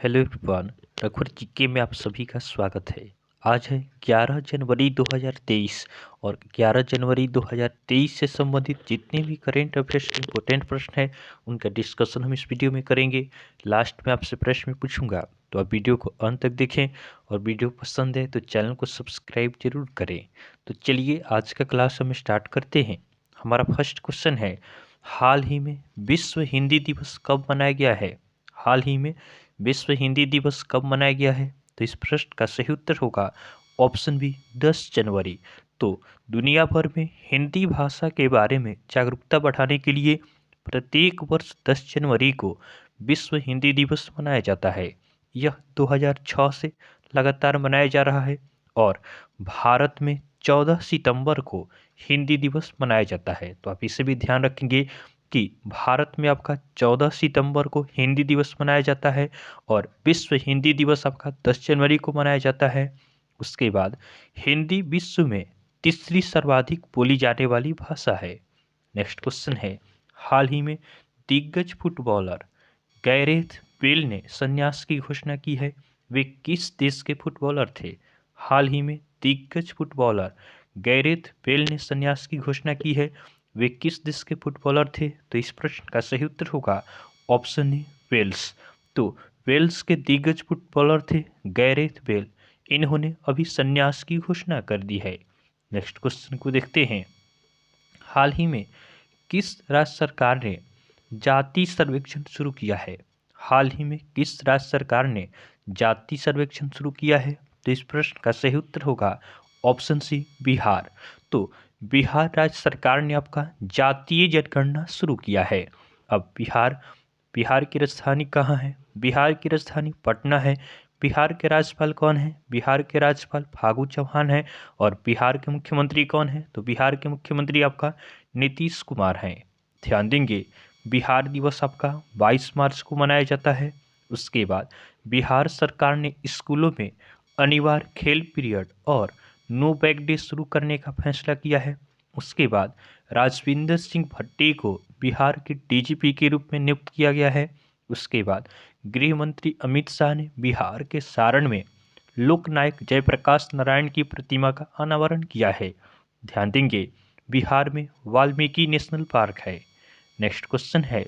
Hello everyone. रघुवर GK में आप सभी का स्वागत है। आज है 11 जनवरी 2023 और 11 जनवरी 2023 से संबंधित जितने भी करेंट अफेयर्स के इंपॉर्टेंट प्रश्न हैं उनका डिस्कशन हम इस वीडियो में करेंगे। लास्ट में आपसे प्रश्न में पूछूंगा, तो आप वीडियो को अंत तक देखें और वीडियो पसंद है तो चैनल को सब्सक्राइब जरूर करें। तो चलिए आज का क्लास हम स्टार्ट करते हैं। हमारा फर्स्ट क्वेश्चन है, हाल ही में विश्व हिंदी दिवस कब मनाया गया है? हाल ही में विश्व हिंदी दिवस कब मनाया गया है? तो इस प्रश्न का सही उत्तर होगा ऑप्शन बी 10 जनवरी। तो दुनिया भर में हिंदी भाषा के बारे में जागरूकता बढ़ाने के लिए प्रत्येक वर्ष 10 जनवरी को विश्व हिंदी दिवस मनाया जाता है। यह 2006 से लगातार मनाया जा रहा है और भारत में 14 सितंबर को हिंदी दिवस मनाया जाता है। तो आप इसे भी ध्यान रखेंगे कि भारत में आपका 14 सितंबर को हिंदी दिवस मनाया जाता है और विश्व हिंदी दिवस आपका 10 जनवरी को मनाया जाता है। उसके बाद हिंदी विश्व में तीसरी सर्वाधिक बोली जाने वाली भाषा है। नेक्स्ट क्वेश्चन है, हाल ही में दिग्गज फुटबॉलर गैरेथ बेल ने संन्यास की घोषणा की है। वे किस देश के फुटबॉलर थे? हाल ही में दिग्गज फुटबॉलर गैरेथ बेल ने संन्यास की घोषणा की है। वे किस देश के फुटबॉलर थे? तो इस प्रश्न का सही उत्तर होगा ऑप्शन ए वेल्स। तो वेल्स के दिग्गज फुटबॉलर थे गैरेथ बेल। इन्होंने अभी संन्यास की घोषणा कर दी है। नेक्स्ट क्वेश्चन को देखते हैं, हाल ही में किस राज्य सरकार ने जाति सर्वेक्षण शुरू किया है? हाल ही में किस राज्य सरकार ने जाति सर्वेक्षण शुरू किया है? तो इस प्रश्न का सही उत्तर होगा ऑप्शन सी बिहार। तो बिहार राज्य सरकार ने आपका जातीय जनगणना शुरू किया है। अब बिहार की राजधानी कहाँ है? बिहार की राजधानी पटना है। बिहार के राज्यपाल कौन है? बिहार के राज्यपाल फागू चौहान है। और बिहार के मुख्यमंत्री कौन है? तो बिहार के मुख्यमंत्री आपका नीतीश कुमार हैं। ध्यान देंगे, बिहार दिवस आपका 22 मार्च को मनाया जाता है। उसके बाद बिहार सरकार ने स्कूलों में अनिवार्य खेल पीरियड और नो बैग डे शुरू करने का फैसला किया है। उसके बाद राजविंदर सिंह भट्टी को बिहार के डीजीपी के रूप में नियुक्त किया गया है। उसके बाद गृह मंत्री अमित शाह ने बिहार के सारण में लोकनायक जयप्रकाश नारायण की प्रतिमा का अनावरण किया है। ध्यान देंगे, बिहार में वाल्मीकि नेशनल पार्क है। नेक्स्ट क्वेश्चन है,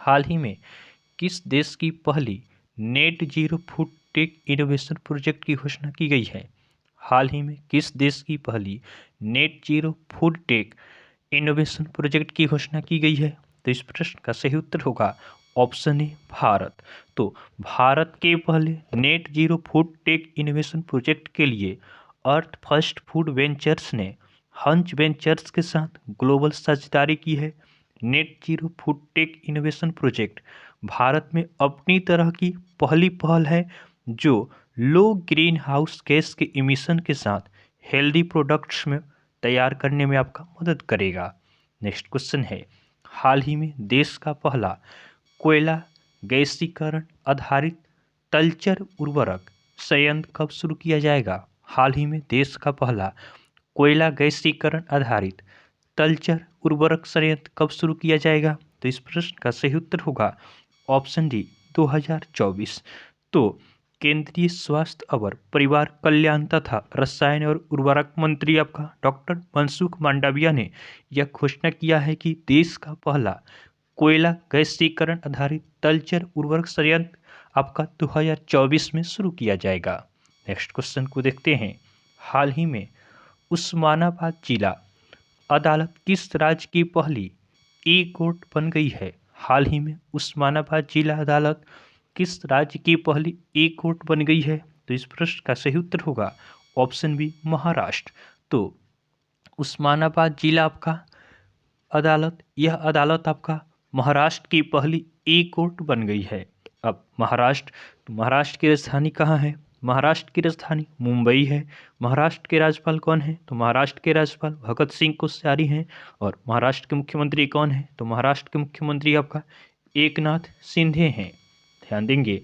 हाल ही में किस देश की पहली net zero food tech innovation project की घोषणा की गई है? हाल ही में किस देश की पहली net zero food tech innovation project की घोषणा की गई है? तो इस प्रश्न का सही उत्तर होगा ऑप्शन ए भारत। तो भारत के पहले net zero food tech innovation project के लिए अर्थ फर्स्ट फूड वेंचर्स ने हंच वेंचर्स के साथ ग्लोबल साझेदारी की है। Net zero food tech innovation project Bharat में अपनी तरह की पहली पहल है जो लो ग्रीन हाउस गैस के इमिशन के साथ हेल्दी प्रोडक्ट्स में तैयार करने में आपका मदद करेगा। नेक्स्ट क्वेश्चन है, हाल ही में देश का पहला कोयला गैसीकरण आधारित तलचर उर्वरक संयंत्र कब शुरू किया जाएगा? हाल ही में देश का पहला कोयला गैसीकरण आधारित तलचर उर्वरक संयंत्र कब शुरू किया जाएगा? तो इस प्रश्न का सही उत्तर होगा ऑप्शन डी 2024। तो केंद्रीय स्वास्थ्य और परिवार कल्याण तथा रसायन और उर्वरक मंत्री आपका डॉक्टर मनसुख मांडविया ने यह घोषणा किया है कि देश का पहला कोयला गैसीकरण आधारित तलचर उर्वरक संयंत्र आपका 2024 में शुरू किया जाएगा। नेक्स्ट क्वेश्चन को देखते हैं, हाल ही में उस्मानाबाद जिला अदालत किस राज्य की पहली ई कोर्ट बन गई है? हाल ही में उस्मानाबाद जिला अदालत किस राज्य की पहली ई कोर्ट बन गई है? तो इस प्रश्न का सही उत्तर होगा ऑप्शन बी महाराष्ट्र। तो उस्मानाबाद जिला आपका अदालत, यह अदालत आपका महाराष्ट्र की पहली ई कोर्ट बन गई है। अब महाराष्ट्र, तो महाराष्ट्र की राजधानी कहाँ है? महाराष्ट्र की राजधानी मुंबई है। महाराष्ट्र के राज्यपाल कौन है? तो महाराष्ट्र के राज्यपाल भगत सिंह कोश्यारी हैं। और महाराष्ट्र के मुख्यमंत्री कौन है? तो महाराष्ट्र के मुख्यमंत्री आपका एकनाथ शिंदे हैं। ध्यान देंगे,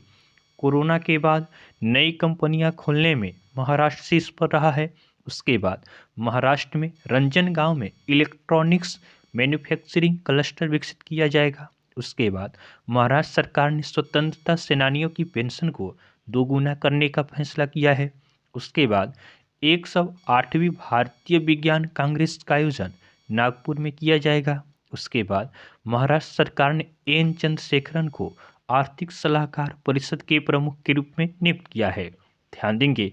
कोरोना के बाद नई कंपनियां खोलने में महाराष्ट्र शीर्ष पर रहा है। उसके बाद महाराष्ट्र में रंजन गांव में इलेक्ट्रॉनिक्स मैन्युफैक्चरिंग क्लस्टर विकसित किया जाएगा। उसके बाद महाराष्ट्र सरकार ने स्वतंत्रता सेनानियों की पेंशन को दोगुना करने का फैसला किया है। उसके बाद 108वीं भारतीय विज्ञान कांग्रेस का आयोजन नागपुर में किया जाएगा। उसके बाद महाराष्ट्र सरकार ने एन चंद्रशेखरन को आर्थिक सलाहकार परिषद के प्रमुख के रूप में नियुक्त किया है। ध्यान देंगे,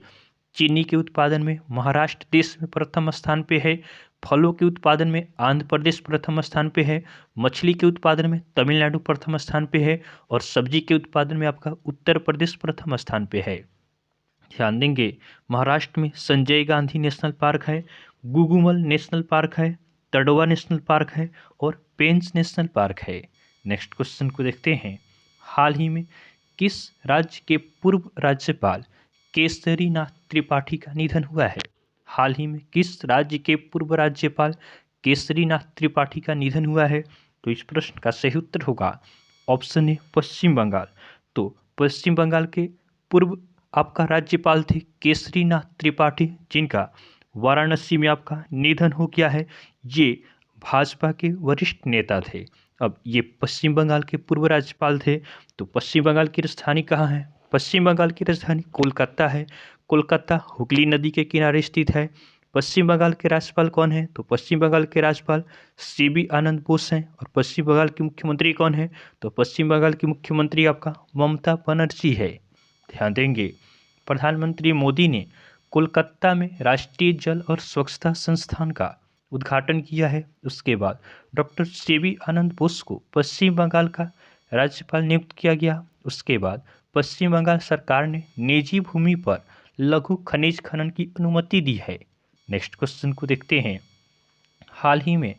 चीनी के उत्पादन में महाराष्ट्र देश में प्रथम स्थान पे है, फलों के उत्पादन में आंध्र प्रदेश प्रथम स्थान पे है, मछली के उत्पादन में तमिलनाडु प्रथम स्थान पे है और सब्जी के उत्पादन में आपका उत्तर प्रदेश प्रथम स्थान पे है। ध्यान देंगे, महाराष्ट्र में संजय गांधी नेशनल पार्क है, गुगुमल नेशनल पार्क है, तडोवा नेशनल पार्क है और पेंच नेशनल पार्क है। नेक्स्ट क्वेश्चन को देखते हैं, हाल ही में किस राज्य के पूर्व राज्यपाल केसरी नाथ त्रिपाठी का निधन हुआ है? हाल ही में किस राज्य के पूर्व राज्यपाल केसरी नाथ त्रिपाठी का निधन हुआ है? तो इस प्रश्न का सही उत्तर होगा ऑप्शन ए पश्चिम बंगाल। तो पश्चिम बंगाल के पूर्व आपका राज्यपाल थे केसरी नाथ त्रिपाठी, जिनका वाराणसी में आपका निधन हो गया है। ये भाजपा के वरिष्ठ नेता थे। अब ये पश्चिम बंगाल के पूर्व राज्यपाल थे। तो पश्चिम बंगाल की राजधानी कहाँ है? पश्चिम बंगाल की राजधानी कोलकाता है। कोलकाता हुगली नदी के किनारे स्थित है। पश्चिम बंगाल के राज्यपाल कौन है? तो पश्चिम बंगाल के राज्यपाल सीबी आनंद बोस हैं। और पश्चिम बंगाल की मुख्यमंत्री कौन है? तो पश्चिम बंगाल की मुख्यमंत्री आपका ममता बनर्जी है। ध्यान देंगे, प्रधानमंत्री मोदी ने कोलकाता में राष्ट्रीय जल और स्वच्छता संस्थान का उद्घाटन किया है। उसके बाद डॉक्टर सीबी आनंद बोस को पश्चिम बंगाल का राज्यपाल नियुक्त किया गया। उसके बाद पश्चिम बंगाल सरकार ने निजी भूमि पर लघु खनिज खनन की अनुमति दी है। नेक्स्ट क्वेश्चन को देखते हैं, हाल ही में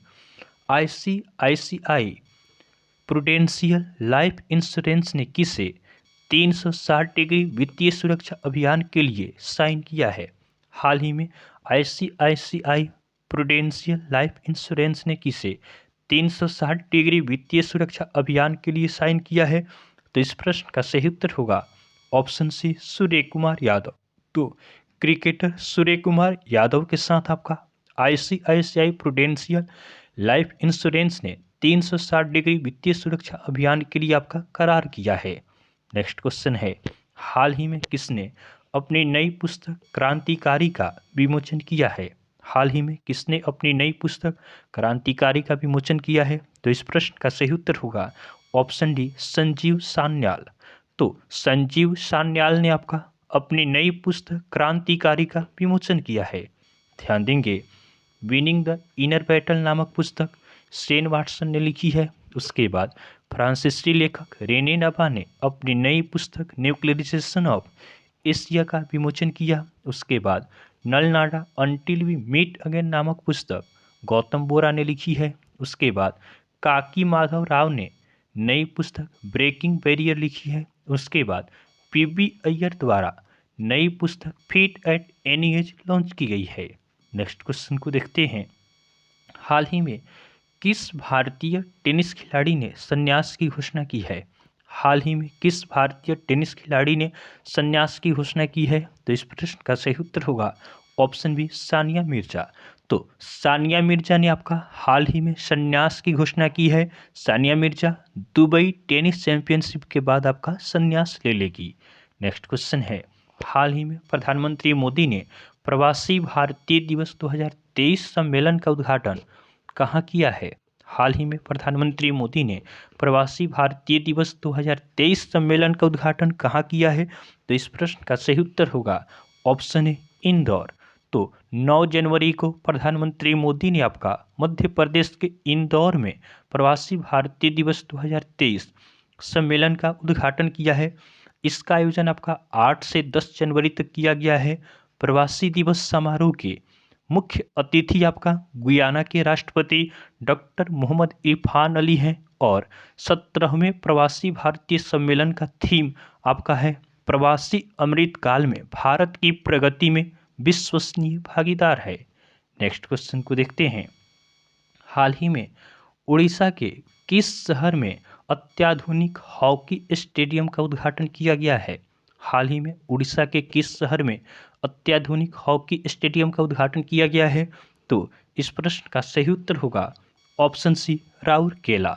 आईसीआईसीआई प्रूडेंशियल लाइफ इंश्योरेंस ने किसे 360 डिग्री वित्तीय सुरक्षा अभियान के लिए साइन किया है? हाल ही में आईसीआईसीआई प्रूडेंशियल लाइफ इंश्योरेंस ने किसे 360 डिग्री वित्तीय सुरक्षा अभियान के लिए साइन किया है? तो इस प्रश्न का सही उत्तर होगा ऑप्शन सी सूर्य कुमार यादव। तो क्रिकेटर सूर्य कुमार यादव के साथ आपका आईसीआईसीआई प्रूडेंशियल लाइफ इंश्योरेंस ने 360 डिग्री वित्तीय सुरक्षा अभियान के लिए आपका करार किया है। नेक्स्ट क्वेश्चन है, हाल ही में किसने अपनी नई पुस्तक क्रांतिकारी का विमोचन किया है? हाल ही में किसने अपनी नई पुस्तक क्रांतिकारी का विमोचन किया है? तो इस प्रश्न का सही उत्तर होगा ऑप्शन डी संजीव सान्याल। तो संजीव सान्याल ने आपका अपनी नई पुस्तक क्रांतिकारी का विमोचन किया है। ध्यान देंगे, विनिंग द इनर बैटल नामक पुस्तक शेन वाटसन ने लिखी है। उसके बाद फ्रांसीसी लेखक रेने नभा ने अपनी नई पुस्तक न्यूक्लियराइजेशन ऑफ एशिया का विमोचन किया। उसके बाद नल नाडा अंटिल वी मीट अगेन नामक पुस्तक गौतम बोरा ने लिखी है। उसके बाद काकी माधव राव ने नई पुस्तक ब्रेकिंग बैरियर लिखी है। उसके बाद पीबी अय्यर द्वारा नई पुस्तक fit at any as launch की गई है। नेक्स्ट क्वेश्चन को देखते हैं, हाल ही में किस भारतीय टेनिस खिलाड़ी ने संन्यास की घोषणा की है? हाल ही में किस भारतीय टेनिस खिलाड़ी ने संन्यास की घोषणा की है? तो इस प्रश्न का सही उत्तर होगा ऑप्शन बी सानिया मिर्जा। तो सानिया मिर्जा ने आपका हाल ही में संन्यास की घोषणा की है। Sania Mirza Dubai tennis championship के बाद आपका संन्यास ले लेगी। नेक्स्ट क्वेश्चन है, हाल ही में प्रधानमंत्री मोदी ने प्रवासी भारतीय दिवस 2023 सम्मेलन का उद्घाटन कहाँ किया है? हाल ही में प्रधानमंत्री मोदी ने प्रवासी भारतीय दिवस 2023 सम्मेलन का उद्घाटन कहाँ किया है? तो इस प्रश्न का सही उत्तर होगा ऑप्शन ए इंदौर। तो 9 जनवरी को प्रधानमंत्री मोदी ने आपका मध्य प्रदेश के इंदौर में प्रवासी भारतीय दिवस 2023 सम्मेलन का उद्घाटन किया है। इसका आयोजन आपका 8 से 10 जनवरी तक किया गया है। प्रवासी दिवस समारोह के मुख्य अतिथि आपका गुयाना के राष्ट्रपति डॉक्टर मोहम्मद इरफान अली हैं और 17वें प्रवासी भारतीय सम्मेलन का थीम आपका है प्रवासी अमृतकाल में भारत की प्रगति में विश्वसनीय भागीदार है। नेक्स्ट क्वेश्चन को देखते हैं, हाल ही में उड़ीसा के किस शहर में अत्याधुनिक हॉकी स्टेडियम का उद्घाटन किया गया है? हाल ही में उड़ीसा के किस शहर में अत्याधुनिक हॉकी स्टेडियम का उद्घाटन किया गया है? तो इस प्रश्न का सही उत्तर होगा ऑप्शन सी राउरकेला।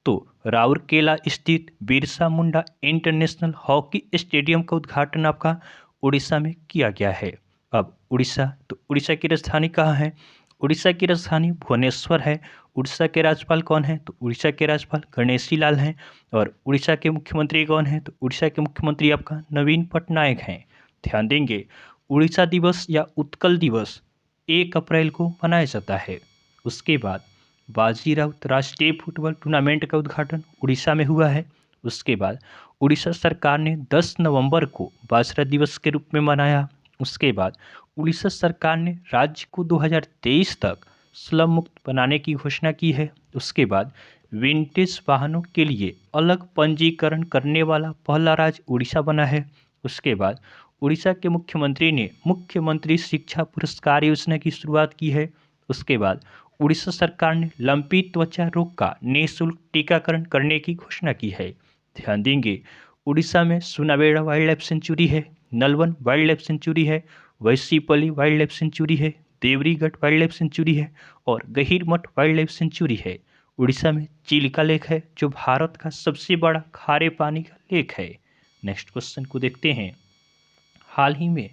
तो राउरकेला स्थित Birsa Munda international hockey stadium का उद्घाटन आपका उड़ीसा में किया गया है। अब उड़ीसा, तो उड़ीसा की राजधानी कहाँ है? उड़ीसा की राजधानी भुवनेश्वर है। उड़ीसा के राज्यपाल कौन है? तो उड़ीसा के राज्यपाल गणेशी लाल हैं। और उड़ीसा के मुख्यमंत्री कौन है? तो उड़ीसा के मुख्यमंत्री आपका नवीन पटनायक हैं। ध्यान देंगे, उड़ीसा दिवस या उत्कल दिवस 1 अप्रैल को मनाया जाता है। उसके बाद बाजी राउत राष्ट्रीय फुटबॉल टूर्नामेंट का उद्घाटन उड़ीसा में हुआ है। उसके बाद उड़ीसा सरकार ने 10 नवंबर को बाजरा दिवस के रूप में मनाया। उसके बाद उड़ीसा सरकार ने राज्य को 2023 तक स्लम मुक्त बनाने की घोषणा की है। उसके बाद विंटेज वाहनों के लिए अलग पंजीकरण करने वाला पहला राज्य उड़ीसा बना है। उसके बाद उड़ीसा के मुख्यमंत्री ने मुख्यमंत्री शिक्षा पुरस्कार योजना की शुरुआत की है। उसके बाद उड़ीसा सरकार ने लंपी त्वचा रोग का निःशुल्क टीकाकरण करने की घोषणा की है। ध्यान देंगे, उड़ीसा में सुनाबेड़ा वाइल्ड लाइफ सेंचुरी है, नलवन वाइल्ड लाइफ सेंचुरी है, वैसीपली वाइल्ड लाइफ सेंचुरी है, देवरीगढ़ वाइल्ड लाइफ सेंचुरी है और गहीरमठ वाइल्ड लाइफ सेंचुरी है। उड़ीसा में चिलिका लेक है जो भारत का सबसे बड़ा खारे पानी का लेक है। नेक्स्ट क्वेश्चन को देखते हैं। हाल ही में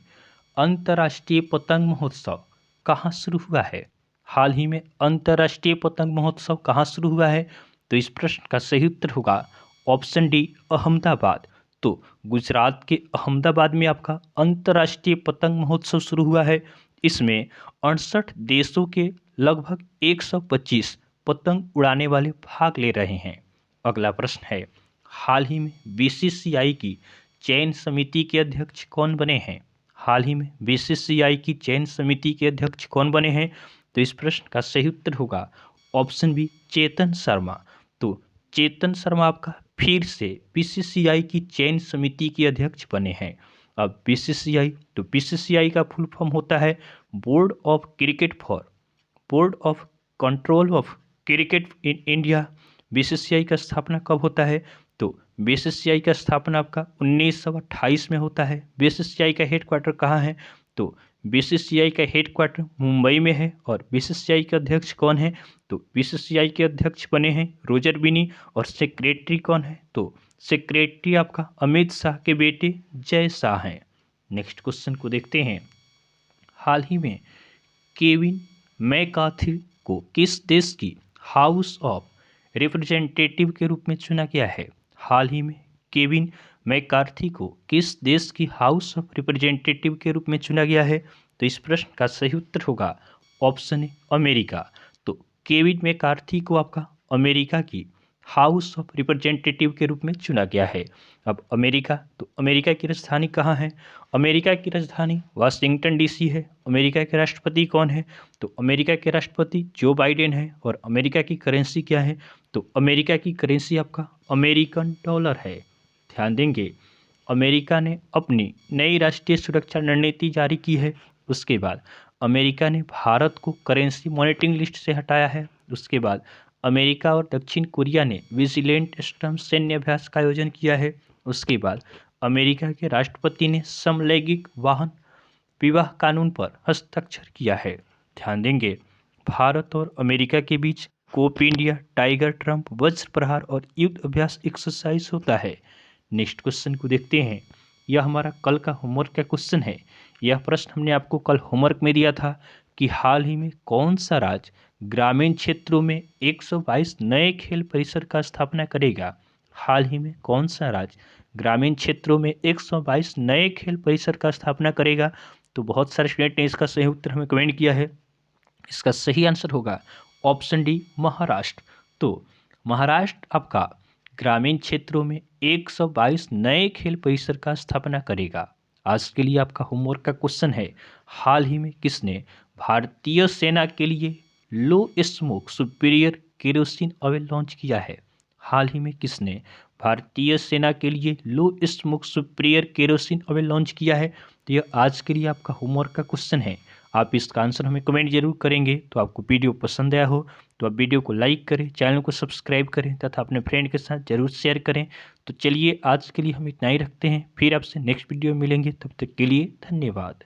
अंतर्राष्ट्रीय पतंग महोत्सव कहाँ शुरू हुआ है? हाल ही में अंतर्राष्ट्रीय पतंग महोत्सव कहाँ शुरू हुआ है? तो इस प्रश्न का सही उत्तर होगा ऑप्शन डी, अहमदाबाद। तो गुजरात के अहमदाबाद में आपका अंतर्राष्ट्रीय पतंग महोत्सव शुरू हुआ है। इसमें 68 देशों के लगभग 125 पतंग उड़ाने वाले भाग ले रहे हैं। अगला प्रश्न है, हाल ही में बीसीसीआई की चयन समिति के अध्यक्ष कौन बने हैं? हाल ही में बीसीसीआई की चयन समिति के अध्यक्ष कौन बने हैं? तो इस प्रश्न का सही उत्तर होगा ऑप्शन बी, चेतन शर्मा। तो चेतन शर्मा आपका फिर से बीसीसीआई की चयन समिति के अध्यक्ष बने हैं। अब बीसीसीआई, तो बीसीसीआई का फुल फॉर्म होता है board of control of cricket in India. BCCI का स्थापना कब होता है? तो बीसीसीआई का स्थापना आपका 1928 में होता है। बीसीसीआई का हेडक्वार्टर कहाँ है? तो बीसीसीआई का हेडक्वार्टर मुंबई में है। और बीसीसीआई के अध्यक्ष कौन है? तो बीसीसीआई के अध्यक्ष बने हैं रोजर बिनी। और सेक्रेटरी कौन है? तो सेक्रेटरी आपका अमित शाह के बेटे जय शाह हैं। नेक्स्ट क्वेश्चन को देखते हैं। हाल ही में केविन मैकार्थी को किस देश की हाउस ऑफ रिप्रेजेंटेटिव के रूप में चुना गया है? हाल ही में केविन मैकार्थी को किस देश की हाउस ऑफ रिप्रेजेंटेटिव के रूप में चुना गया है? तो इस प्रश्न का सही उत्तर होगा ऑप्शन ए, अमेरिका। तो केविन मैकार्थी को आपका अमेरिका की हाउस ऑफ रिप्रेजेंटेटिव के रूप में चुना गया है। अब अमेरिका, तो अमेरिका की राजधानी कहाँ है? अमेरिका की राजधानी वाशिंगटन डीसी है। अमेरिका के राष्ट्रपति कौन है? तो अमेरिका के राष्ट्रपति जो बाइडेन है। और अमेरिका की करेंसी क्या है? तो अमेरिका की करेंसी आपका अमेरिकन डॉलर है। ध्यान देंगे, अमेरिका ने अपनी नई राष्ट्रीय सुरक्षा रणनीति जारी की है। उसके बाद अमेरिका ने भारत को करेंसी मॉनिटरिंग लिस्ट से हटाया है। उसके बाद अमेरिका और दक्षिण कोरिया ने विजिलेंट स्टॉर्म सैन्य अभ्यास का आयोजन किया है। उसके बाद अमेरिका के राष्ट्रपति ने समलैंगिक वाहन विवाह कानून पर हस्ताक्षर किया है। ध्यान देंगे, भारत और अमेरिका के बीच कोप इंडिया, टाइगर ट्रंप, वज्र प्रहार और युद्ध अभ्यास एक्सरसाइज होता है। नेक्स्ट क्वेश्चन को देखते हैं। यह हमारा कल का होमवर्क का क्वेश्चन है। यह प्रश्न हमने आपको कल होमवर्क में दिया था कि हाल ही में कौन सा राज्य ग्रामीण क्षेत्रों में 122 नए खेल परिसर का स्थापना करेगा? हाल ही में कौन सा राज्य ग्रामीण क्षेत्रों में 122 नए खेल परिसर का स्थापना करेगा? तो बहुत सारे स्टूडेंट ने इसका सही उत्तर हमें कमेंट किया है। इसका सही आंसर होगा ऑप्शन डी, महाराष्ट्र। तो महाराष्ट्र आपका ग्रामीण क्षेत्रों में 122 नए खेल परिसर का स्थापना करेगा। आज के लिए आपका होमवर्क का क्वेश्चन है, हाल ही में किसने भारतीय सेना के लिए low smoke superior kerosene oil launch किया है? हाल ही में किसने भारतीय सेना के लिए low smoke superior kerosene oil launch किया है? तो यह आज के लिए आपका होमवर्क का क्वेश्चन है। आप इसका आंसर हमें कमेंट जरूर करेंगे। तो आपको वीडियो पसंद आया हो तो आप वीडियो को लाइक करें, चैनल को सब्सक्राइब करें तथा अपने फ्रेंड के साथ जरूर शेयर करें। तो चलिए आज के लिए हम इतना ही रखते हैं, फिर आपसे नेक्स्ट वीडियो में मिलेंगे। तब तक के लिए धन्यवाद।